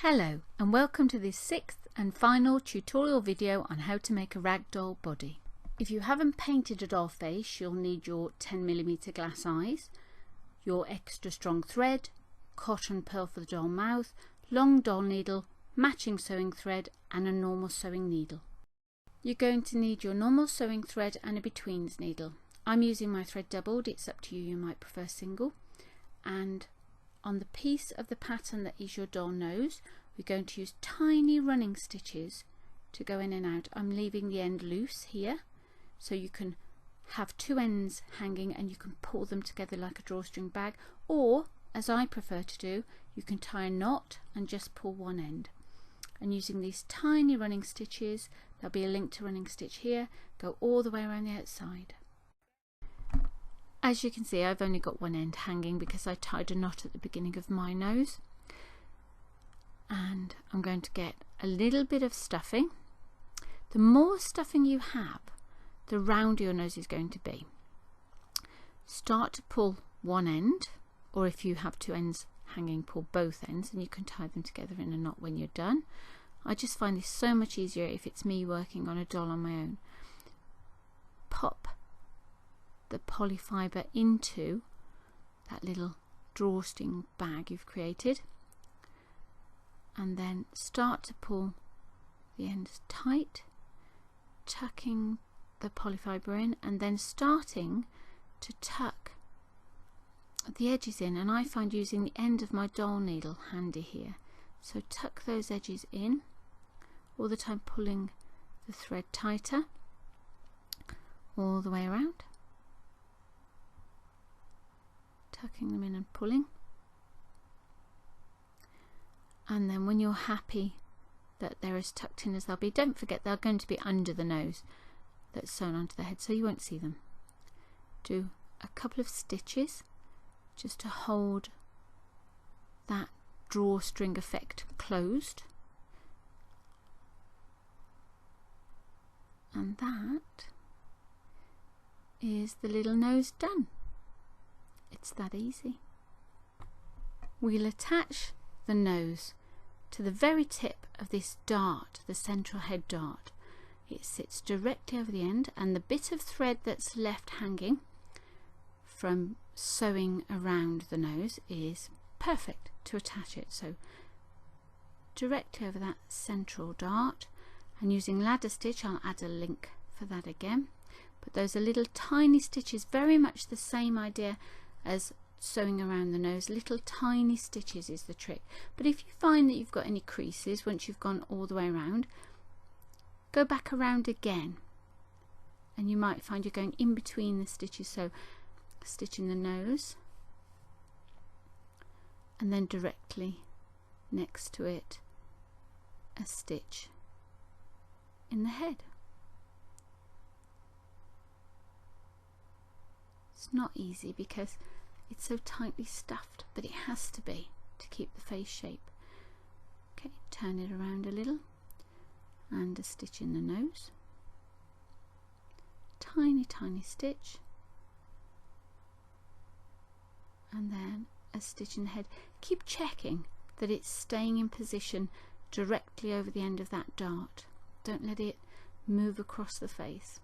Hello and welcome to this sixth and final tutorial video on how to make a ragdoll body. If you haven't painted a doll face, you'll need your 10mm glass eyes, your extra strong thread, cotton pearl for the doll mouth, long doll needle, matching sewing thread and a normal sewing needle. You're going to need your normal sewing thread and a betweens needle. I'm using my thread doubled, it's up to you, you might prefer single. And on the piece of the pattern that is your doll nose, we're going to use tiny running stitches to go in and out. I'm leaving the end loose here, so you can have two ends hanging and you can pull them together like a drawstring bag, or as I prefer to do, you can tie a knot and just pull one end. And using these tiny running stitches, there'll be a link to running stitch here, go all the way around the outside. As you can see, I've only got one end hanging because I tied a knot at the beginning of my nose. And I'm going to get a little bit of stuffing. The more stuffing you have, the rounder your nose is going to be. Start to pull one end, or if you have two ends hanging, pull both ends, and you can tie them together in a knot when you're done. I just find this so much easier if it's me working on a doll on my own. Pop the polyfiber into that little drawstring bag you've created, and then start to pull the ends tight, tucking the polyfiber in, and then starting to tuck the edges in. And I find using the end of my doll needle handy here, so tuck those edges in, all the time pulling the thread tighter all the way around, tucking them in and pulling. And then when you're happy that they're as tucked in as they'll be, don't forget they're going to be under the nose that's sewn onto the head, so you won't see them. Do a couple of stitches just to hold that drawstring effect closed, and that is the little nose done. It's that easy. We'll attach the nose to the very tip of this dart, the central head dart. It sits directly over the end, and the bit of thread that's left hanging from sewing around the nose is perfect to attach it. So directly over that central dart, and using ladder stitch, I'll add a link for that again, but those are little tiny stitches, very much the same idea as sewing around the nose. Little tiny stitches is the trick. But if you find that you've got any creases once you've gone all the way around, go back around again, and you might find you're going in between the stitches. So stitch in the nose, and then directly next to it a stitch in the head. It's not easy because it's so tightly stuffed, but it has to be to keep the face shape. Okay, turn it around a little, and a stitch in the nose, tiny stitch, and then a stitch in the head. Keep checking that it's staying in position directly over the end of that dart. Don't let it move across the face,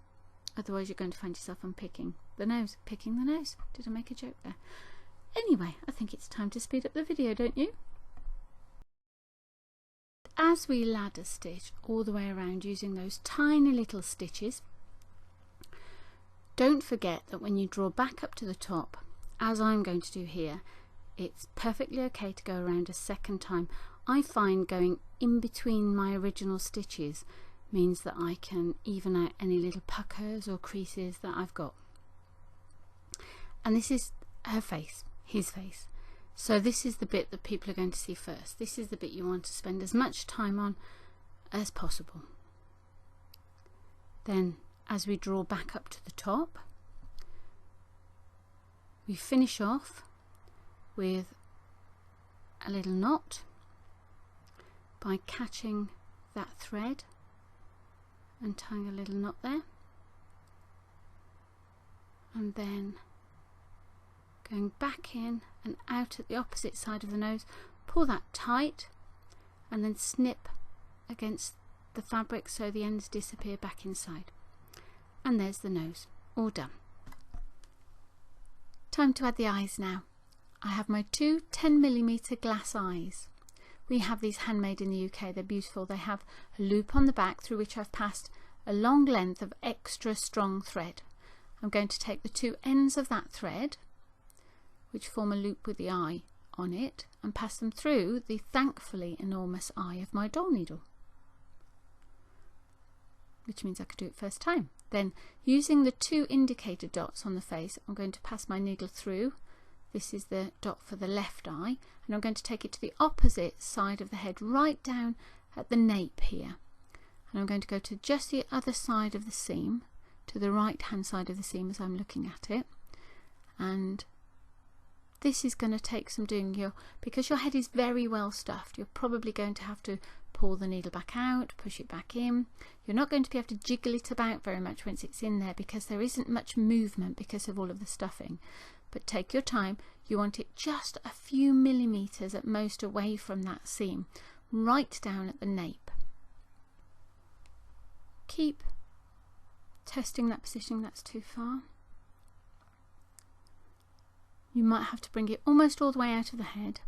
otherwise you're going to find yourself unpicking the nose. Picking the nose. Did I make a joke there? Anyway, I think it's time to speed up the video, don't you? As we ladder stitch all the way around using those tiny little stitches, don't forget that when you draw back up to the top, as I'm going to do here, it's perfectly okay to go around a second time. I find going in between my original stitches means that I can even out any little puckers or creases that I've got. And this is her face, his face. So this is the bit that people are going to see first. This is the bit you want to spend as much time on as possible. Then as we draw back up to the top, we finish off with a little knot by catching that thread and tying a little knot there, and then going back in and out at the opposite side of the nose. Pull that tight and then snip against the fabric so the ends disappear back inside. And there's the nose, all done. Time to add the eyes now. I have my two 10mm glass eyes. We have these handmade in the UK, they're beautiful. They have a loop on the back through which I've passed a long length of extra strong thread. I'm going to take the two ends of that thread, which form a loop with the eye on it, and pass them through the thankfully enormous eye of my doll needle, which means I could do it first time. Then, using the two indicator dots on the face, I'm going to pass my needle through. This is the dot for the left eye, and I'm going to take it to the opposite side of the head, right down at the nape here. And I'm going to go to just the other side of the seam, to the right hand side of the seam as I'm looking at it. And this is going to take some doing. Because your head is very well stuffed, you're probably going to have to pull the needle back out, push it back in. You're not going to be able to jiggle it about very much once it's in there, because there isn't much movement because of all of the stuffing. But take your time. You want it just a few millimeters at most away from that seam, right down at the nape. Keep testing that positioning. That's too far. You might have to bring it almost all the way out of the head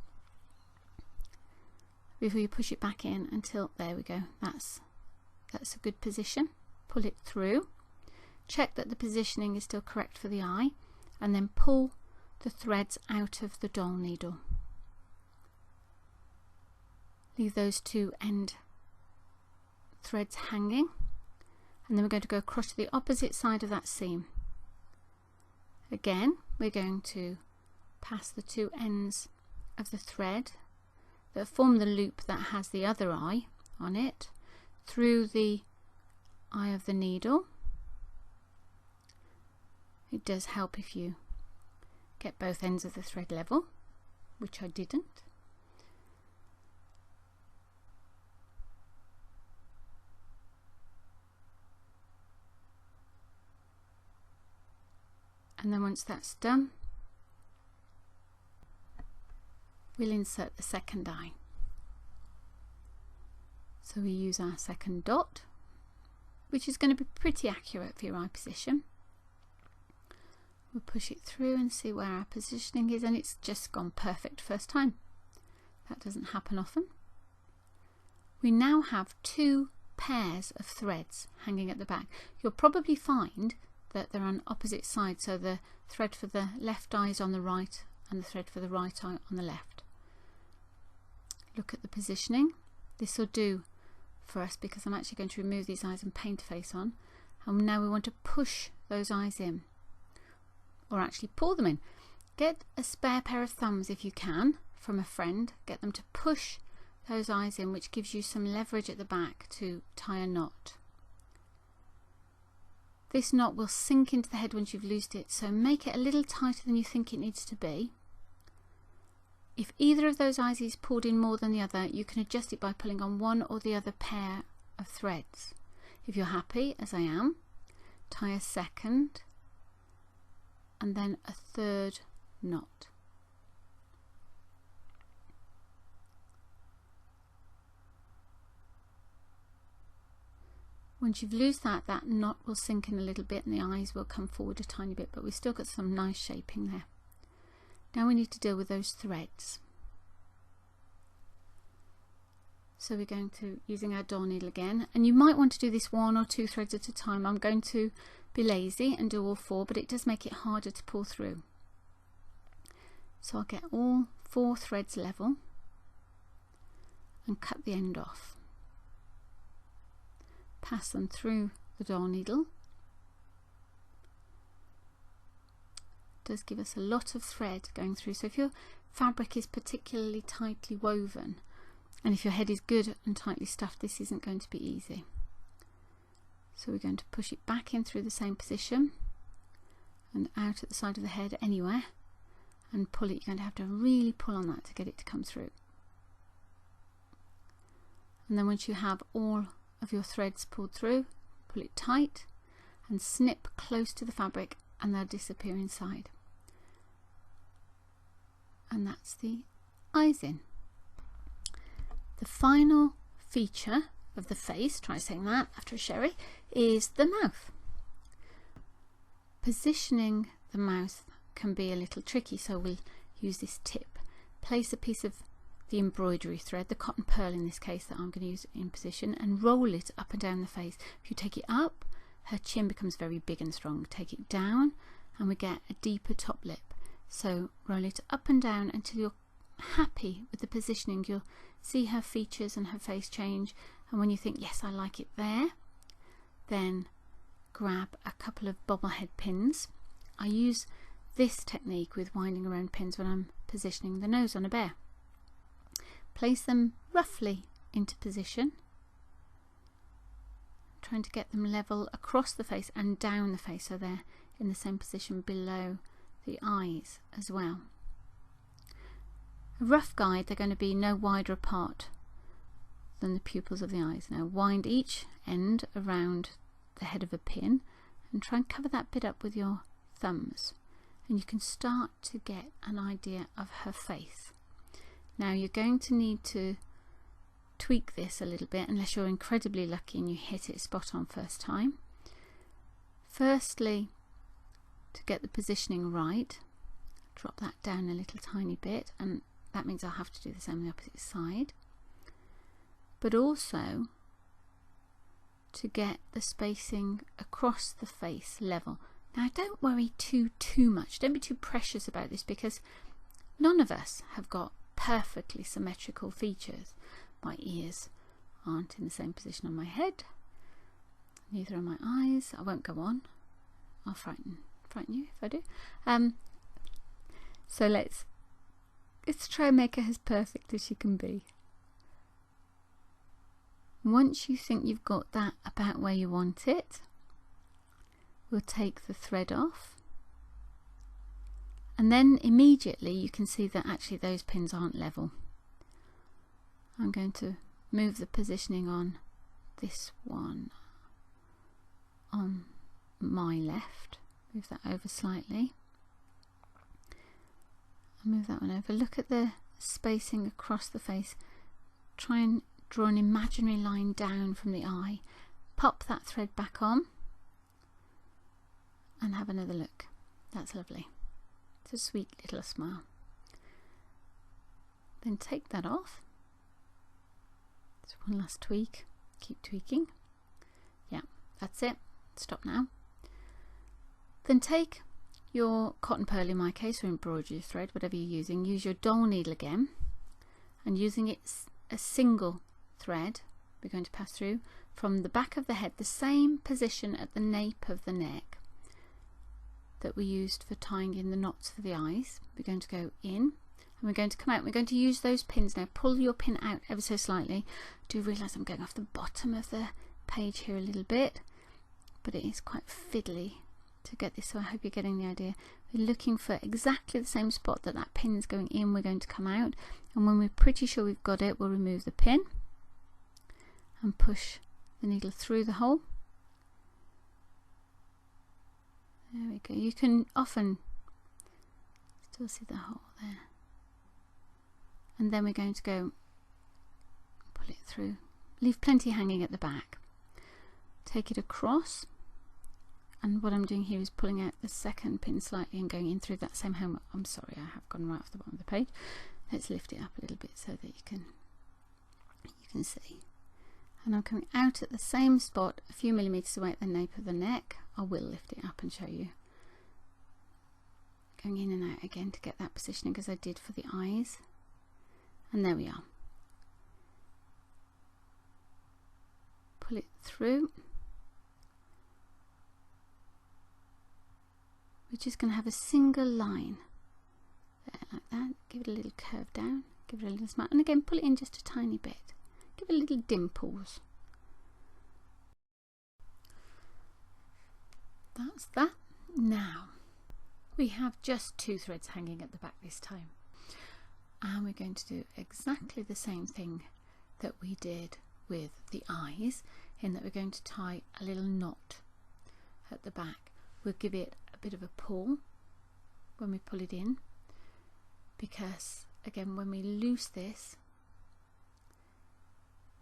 before you push it back in until, there we go, that's a good position. Pull it through, check that the positioning is still correct for the eye, and then pull the threads out of the doll needle. Leave those two end threads hanging, and then we're going to go across to the opposite side of that seam. Again, we're going to pass the two ends of the thread that form the loop that has the other eye on it through the eye of the needle. It does help if you get both ends of the thread level, which I didn't. And then once that's done, we'll insert the second eye. So we use our second dot, which is going to be pretty accurate for your eye position. We'll push it through and see where our positioning is, and it's just gone perfect first time. That doesn't happen often. We now have two pairs of threads hanging at the back. You'll probably find that they're on opposite sides, so the thread for the left eye is on the right and the thread for the right eye on the left. Look at the positioning. This will do for us because I'm actually going to remove these eyes and paint a face on, and now we want to push those eyes in, or actually pull them in. Get a spare pair of thumbs if you can from a friend, get them to push those eyes in, which gives you some leverage at the back to tie a knot. This knot will sink into the head once you've loosed it, so make it a little tighter than you think it needs to be. If either of those eyes is pulled in more than the other, you can adjust it by pulling on one or the other pair of threads. If you're happy, as I am, tie a second and then a third knot. Once you've loosed that, that knot will sink in a little bit and the eyes will come forward a tiny bit, but we've still got some nice shaping there. Now we need to deal with those threads. So we're going to, using our doll needle again, and you might want to do this one or two threads at a time. I'm going to be lazy and do all four, but it does make it harder to pull through. So I'll get all four threads level and cut the end off. Pass them through the doll needle. It does give us a lot of thread going through, so if your fabric is particularly tightly woven and if your head is good and tightly stuffed, this isn't going to be easy. So we're going to push it back in through the same position and out at the side of the head anywhere and pull it. You're going to have to really pull on that to get it to come through. And then once you have all of your threads pulled through, pull it tight and snip close to the fabric and they'll disappear inside. And that's the eyes in. The final feature of the face, try saying that after a sherry, is the mouth. Positioning the mouth can be a little tricky, so we'll use this tip. Place a piece of the embroidery thread, the cotton pearl in this case that I'm going to use in position, and roll it up and down the face. If you take it up, her chin becomes very big and strong. Take it down and we get a deeper top lip. So roll it up and down until you're happy with the positioning. You'll see her features and her face change, and when you think yes, I like it there, then grab a couple of bobblehead pins. I use this technique with winding around pins when I'm positioning the nose on a bear. Place them roughly into position, trying to get them level across the face and down the face, so they're in the same position below the eyes as well. A rough guide, they're going to be no wider apart than the pupils of the eyes. Now wind each end around the head of a pin and try and cover that bit up with your thumbs, and you can start to get an idea of her face. Now you're going to need to tweak this a little bit unless you're incredibly lucky and you hit it spot on first time. Firstly, to get the positioning right, drop that down a little tiny bit, and that means I'll have to do the same on the opposite side. But also to get the spacing across the face level. Now don't worry too much, don't be too precious about this, because none of us have got perfectly symmetrical features. My ears aren't in the same position on my head, neither are my eyes. I won't go on, I'll frighten you if I do. So let's try and make her as perfect as she can be. Once you think you've got that about where you want it, we'll take the thread off, and then immediately you can see that actually those pins aren't level. I'm going to move the positioning on this one on my left, move that over slightly, and move that one over. Look at the spacing across the face. Try and draw an imaginary line down from the eye, pop that thread back on and have another look. That's lovely. It's a sweet little smile. Then take that off. Just one last tweak, keep tweaking. Yeah, that's it. Stop now. Then take your cotton pearl, in my case, or embroidery thread, whatever you're using. Use your doll needle again, and using it a single thread, we're going to pass through from the back of the head, the same position at the nape of the neck that we used for tying in the knots for the eyes. We're going to go in and we're going to come out. We're going to use those pins now. Pull your pin out ever so slightly. Do realise I'm going off the bottom of the page here a little bit, but it is quite fiddly to get this, so I hope you're getting the idea. We're looking for exactly the same spot that that pin is going in, we're going to come out, and when we're pretty sure we've got it, we'll remove the pin and push the needle through the hole. There we go. You can often still see the hole there, and then we're going to go pull it through. Leave plenty hanging at the back. Take it across, and what I'm doing here is pulling out the second pin slightly and going in through that same hole. I'm sorry, I have gone right off the bottom of the page. Let's lift it up a little bit so that you can see. And I'm coming out at the same spot, a few millimeters away at the nape of the neck. I will lift it up and show you. Going in and out again to get that positioning as I did for the eyes. And there we are. Pull it through. We're just going to have a single line there, like that. Give it a little curve down, give it a little smile, and again pull it in just a tiny bit. Give it little dimples. That's that. Now we have just 2 threads hanging at the back this time, and we're going to do exactly the same thing that we did with the eyes, in that we're going to tie a little knot at the back. We'll give it a bit of a pull when we pull it in, because again when we loose this,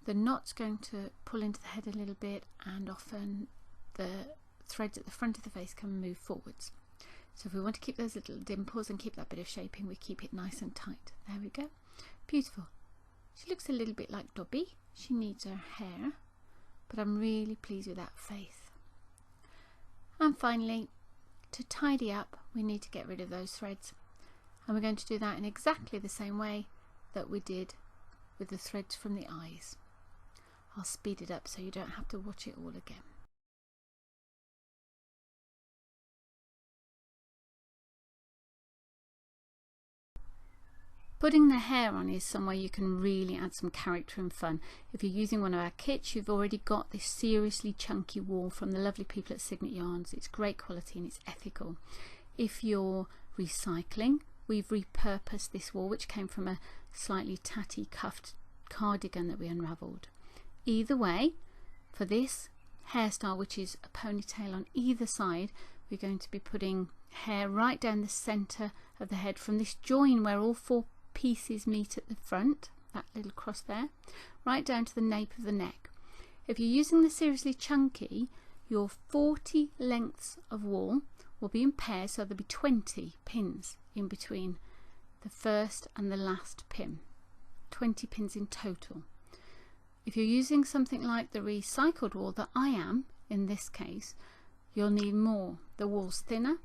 the knot's going to pull into the head a little bit, and often the threads at the front of the face can move forwards. So if we want to keep those little dimples and keep that bit of shaping, we keep it nice and tight. There we go. Beautiful. She looks a little bit like Dobby. She needs her hair, but I'm really pleased with that face. And finally, to tidy up, we need to get rid of those threads. And we're going to do that in exactly the same way that we did with the threads from the eyes. I'll speed it up so you don't have to watch it all again. Putting the hair on is somewhere you can really add some character and fun. If you're using one of our kits, you've already got this seriously chunky wool from the lovely people at Signet Yarns. It's great quality and it's ethical. If you're recycling, we've repurposed this wool, which came from a slightly tatty cuffed cardigan that we unravelled. Either way, for this hairstyle, which is a ponytail on either side, we're going to be putting hair right down the centre of the head from this join where all four pieces meet at the front, that little cross there, right down to the nape of the neck. If you're using the seriously chunky, your 40 lengths of wool will be in pairs, so there'll be 20 pins in between the first and the last pin. 20 pins in total. If you're using something like the recycled wool that I am, in this case, you'll need more. The wool's thinner,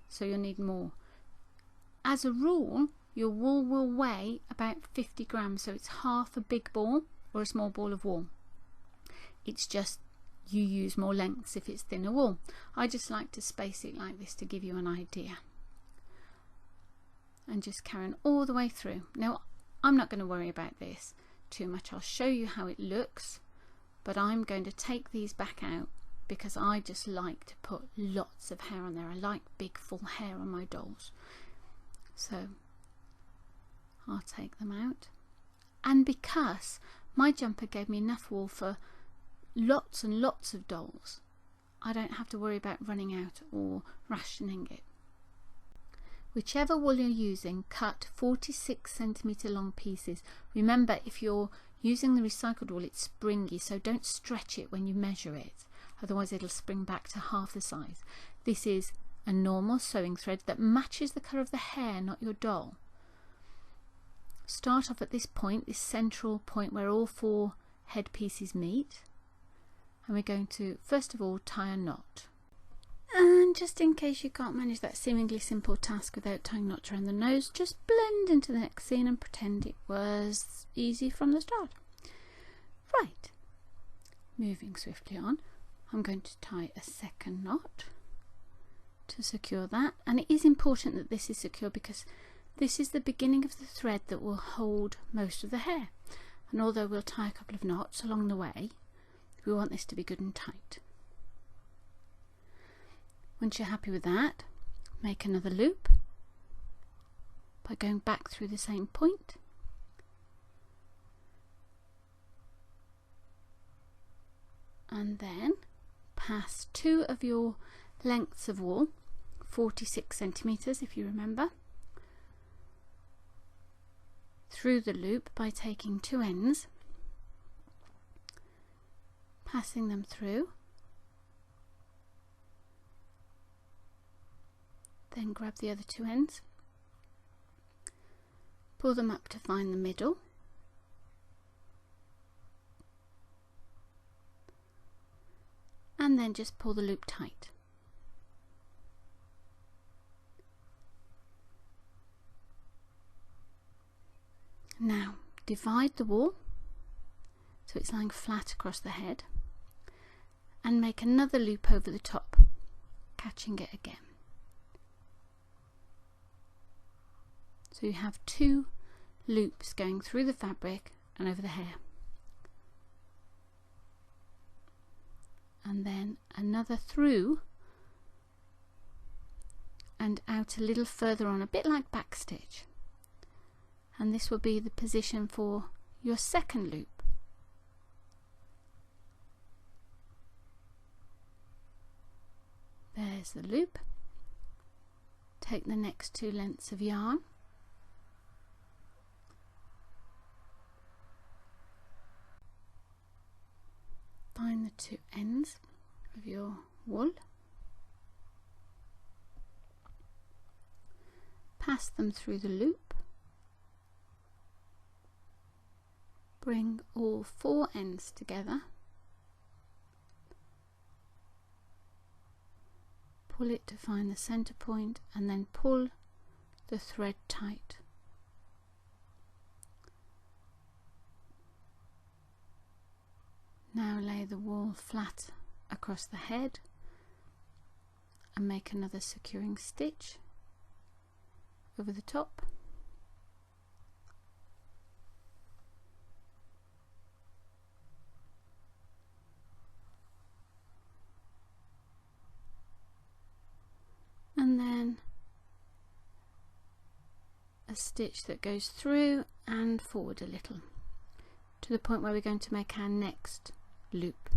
so you'll need more. As a rule, your wool will weigh about 50 grams, so it's half a big ball or a small ball of wool. It's just you use more lengths if it's thinner wool. I just like to space it like this to give you an idea. And just carry on all the way through. Now, I'm not going to worry about this too much. I'll show you how it looks, but I'm going to take these back out because I just like to put lots of hair on there. I like big full hair on my dolls. So I'll take them out, and because my jumper gave me enough wool for lots and lots of dolls, I don't have to worry about running out or rationing it. Whichever wool you're using, cut 46cm long pieces. Remember, if you're using the recycled wool, it's springy, so don't stretch it when you measure it, otherwise it'll spring back to half the size. This is a normal sewing thread that matches the colour of the hair, not your doll. Start off at this point, this central point where all four head pieces meet, and we're going to first of all tie a knot. And just in case you can't manage that seemingly simple task without tying knots around the nose, just blend into the next scene and pretend it was easy from the start. Right, moving swiftly on, I'm going to tie a second knot to secure that, and it is important that this is secure because this is the beginning of the thread that will hold most of the hair, and although we'll tie a couple of knots along the way, we want this to be good and tight. Once you're happy with that, make another loop by going back through the same point, and then pass two of your lengths of wool, 46cm if you remember, through the loop by taking two ends, passing them through, then grab the other two ends, pull them up to find the middle, and then just pull the loop tight. Now divide the wool so it's lying flat across the head, and make another loop over the top, catching it again. So you have two loops going through the fabric and over the hair, and then another through and out a little further on, a bit like backstitch, and this will be the position for your second loop. There's the loop. Take the next two lengths of yarn, find the two ends of your wool, pass them through the loop, bring all four ends together, pull it to find the center point, and then pull the thread tight. Now lay the wool flat across the head and make another securing stitch over the top. And then a stitch that goes through and forward a little to the point where we're going to make our next loop.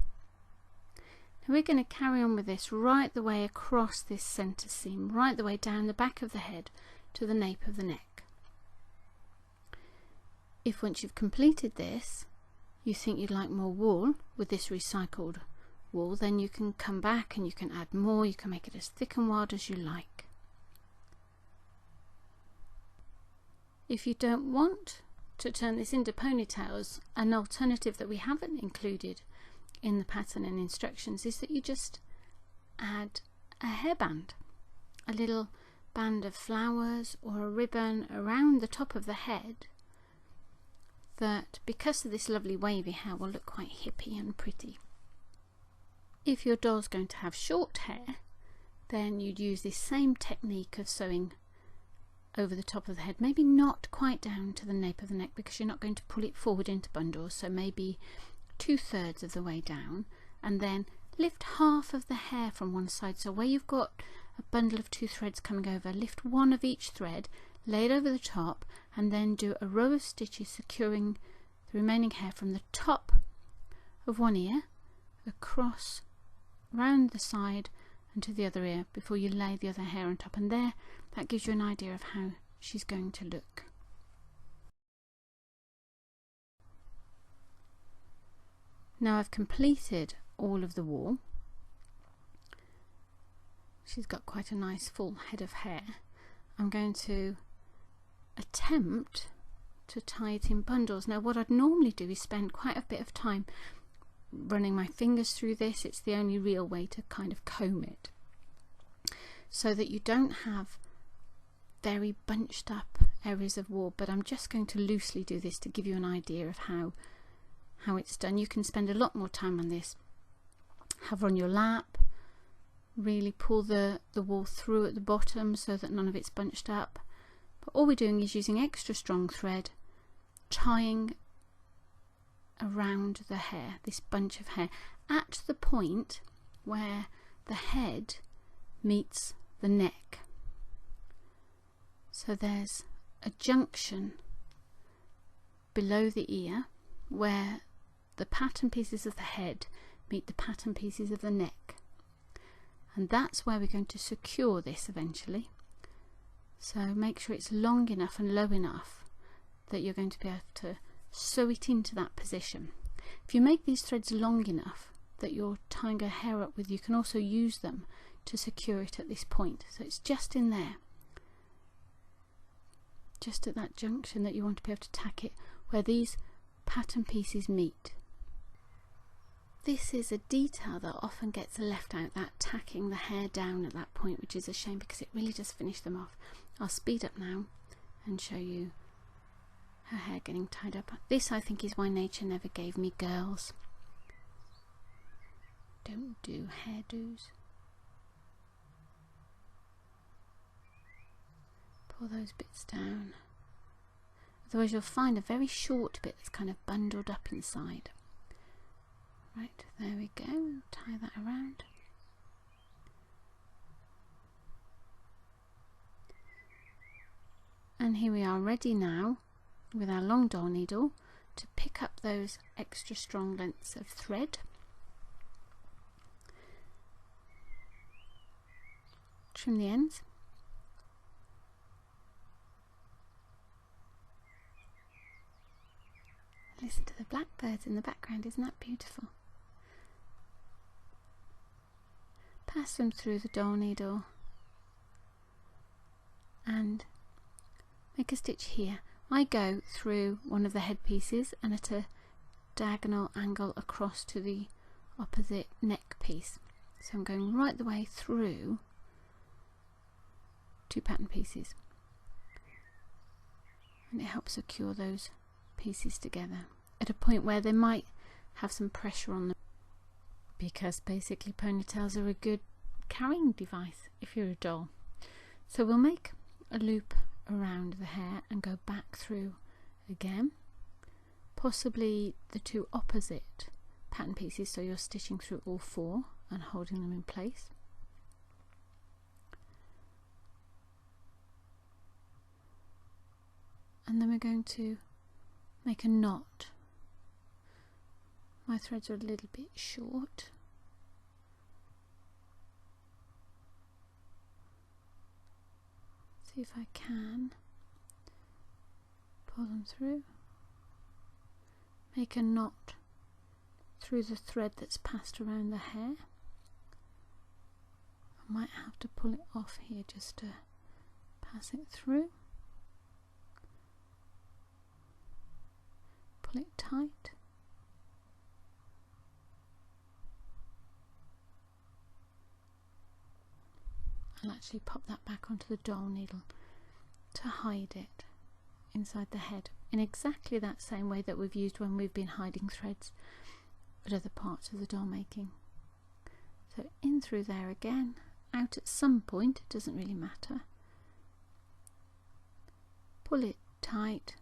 Now we're going to carry on with this right the way across this center seam, right the way down the back of the head to the nape of the neck. If once you've completed this you think you'd like more wool with this recycled wool, then you can come back and you can add more. You can make it as thick and wide as you like. If you don't want to turn this into ponytails, an alternative that we haven't included in the pattern and instructions is that you just add a hairband, a little band of flowers or a ribbon around the top of the head that, because of this lovely wavy hair, will look quite hippie and pretty. If your doll's going to have short hair, then you'd use this same technique of sewing over the top of the head, maybe not quite down to the nape of the neck because you're not going to pull it forward into bundles, so maybe 2/3 of the way down, and then lift half of the hair from one side. So where you've got a bundle of 2 threads coming over, lift one of each thread, lay it over the top, and then do a row of stitches securing the remaining hair from the top of one ear across round the side and to the other ear before you lay the other hair on top, and there, that gives you an idea of how she's going to look. Now I've completed all of the wool. She's got quite a nice full head of hair. I'm going to attempt to tie it in bundles. Now what I'd normally do is spend quite a bit of time running my fingers through this. It's the only real way to kind of comb it, so that you don't have very bunched up areas of wool, but I'm just going to loosely do this to give you an idea of how it's done. You can spend a lot more time on this. Have her on your lap, really pull the wool through at the bottom so that none of it's bunched up. But all we're doing is using extra strong thread, tying around the hair, this bunch of hair, at the point where the head meets the neck. So there's a junction below the ear where the pattern pieces of the head meet the pattern pieces of the neck, and that's where we're going to secure this eventually. So make sure it's long enough and low enough that you're going to be able to sew it into that position. If you make these threads long enough that you're tying her hair up with, you can also use them to secure it at this point. So it's just in there, just at that junction, that you want to be able to tack it where these pattern pieces meet. This is a detail that often gets left out, that tacking the hair down at that point, which is a shame because it really does finish them off. I'll speed up now and show you her hair getting tied up. This, I think, is why nature never gave me girls. Don't do hairdos. Pull those bits down. Otherwise you'll find a very short bit that's kind of bundled up inside. Right, there we go. Tie that around. And here we are, ready now with our long doll needle to pick up those extra strong lengths of thread. Trim the ends. Listen to the blackbirds in the background, isn't that beautiful? pass them through the doll needle and make a stitch here. I go through one of the head pieces and at a diagonal angle across to the opposite neck piece. So I'm going right the way through 2 pattern pieces, and it helps secure those pieces together at a point where they might have some pressure on them, because basically ponytails are a good carrying device if you're a doll. So we'll make a loop around the hair and go back through again, possibly the 2 opposite pattern pieces, so you're stitching through all 4 and holding them in place. And then we're going to make a knot. My threads are a little bit short, see if I can pull them through, make a knot through the thread that's passed around the hair. I might have to pull it off here just to pass it through. Pull it tight. I'll actually pop that back onto the doll needle to hide it inside the head in exactly that same way that we've used when we've been hiding threads at other parts of the doll making. So in through there again, out at some point, it doesn't really matter. Pull it tight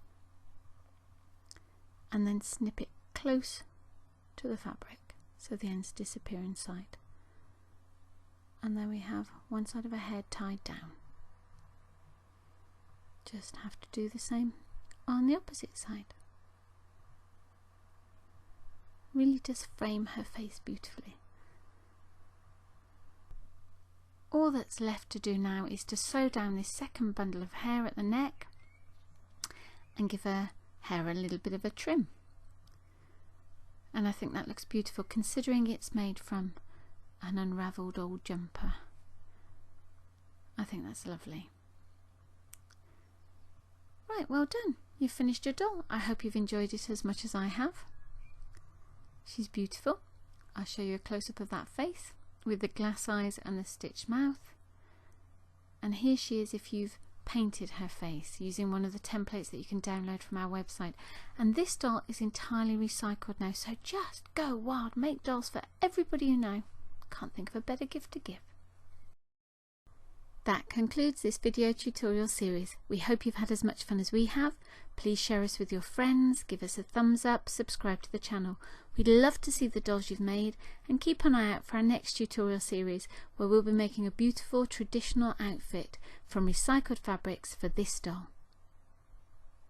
and then snip it close to the fabric so the ends disappear inside. And then we have one side of a head tied down. Just have to do the same on the opposite side. Really does frame her face beautifully. All that's left to do now is to sew down this second bundle of hair at the neck and give her hair a little bit of a trim. And I think that looks beautiful considering it's made from an unravelled old jumper. I think that's lovely. Right, well done. You've finished your doll. I hope you've enjoyed it as much as I have. She's beautiful. I'll show you a close-up of that face with the glass eyes and the stitched mouth. And here she is if you've painted her face using one of the templates that you can download from our website. And this doll is entirely recycled now, so just go wild, make dolls for everybody you know. Can't think of a better gift to give. That concludes this video tutorial series. We hope you've had as much fun as we have. Please share us with your friends, give us a thumbs up, subscribe to the channel. We'd love to see the dolls you've made, and keep an eye out for our next tutorial series where we'll be making a beautiful traditional outfit from recycled fabrics for this doll.